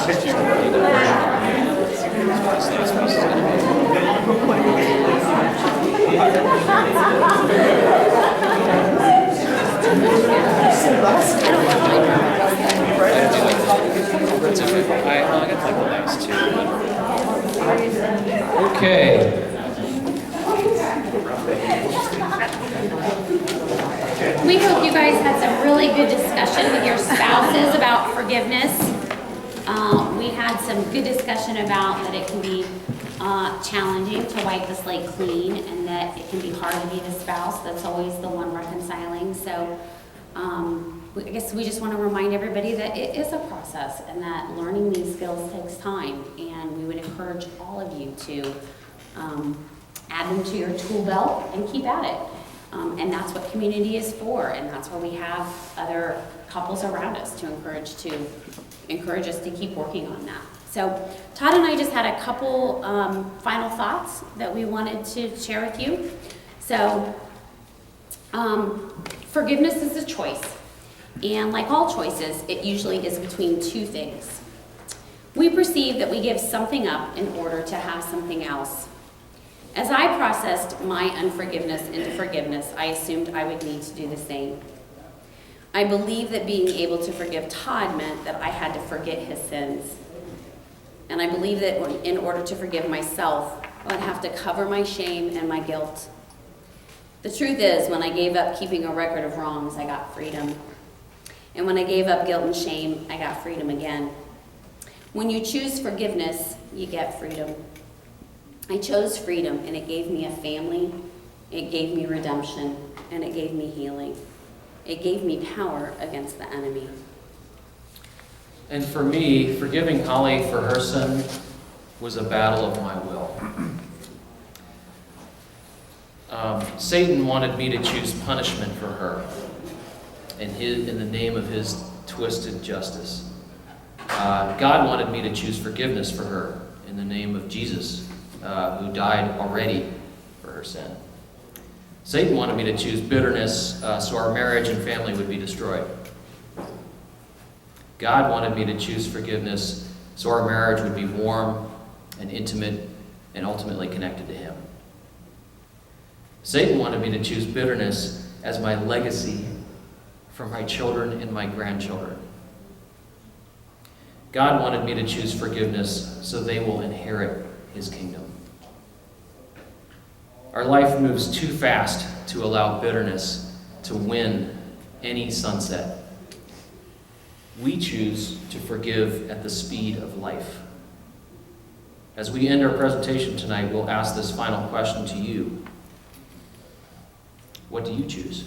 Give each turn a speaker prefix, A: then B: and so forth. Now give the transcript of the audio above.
A: I got like the last two. Okay.
B: We hope you guys had some really good discussion with your spouses about forgiveness. We had some good discussion about that it can be challenging to wipe the slate clean, and that it can be hard to be the spouse that's always the one reconciling. So I guess we just want to remind everybody that it is a process, and that learning these skills takes time, and we would encourage all of you to add them to your tool belt and keep at it. And that's what community is for, and that's why we have other couples around us to encourage us to keep working on that. So Todd and I just had a couple final thoughts that we wanted to share with you. So forgiveness is a choice, and like all choices, it usually is between two things. We perceive that we give something up in order to have something else. As I processed my unforgiveness into forgiveness, I assumed I would need to do the same. I believe that being able to forgive Todd meant that I had to forget his sins. And I believe that in order to forgive myself, I would have to cover my shame and my guilt. The truth is, when I gave up keeping a record of wrongs, I got freedom. And when I gave up guilt and shame, I got freedom again. When you choose forgiveness, you get freedom. I chose freedom, and it gave me a family, it gave me redemption, and it gave me healing. It gave me power against the enemy.
A: And for me, forgiving Holly for her sin was a battle of my will. Satan wanted me to choose punishment for her in the name of his twisted justice. God wanted me to choose forgiveness for her in the name of Jesus, who died already for her sin. Satan wanted me to choose bitterness so our marriage and family would be destroyed. God wanted me to choose forgiveness so our marriage would be warm and intimate and ultimately connected to him. Satan wanted me to choose bitterness as my legacy for my children and my grandchildren. God wanted me to choose forgiveness so they will inherit his kingdom. Our life moves too fast to allow bitterness to win any sunset. We choose to forgive at the speed of life. As we end our presentation tonight, we'll ask this final question to you. What do you choose?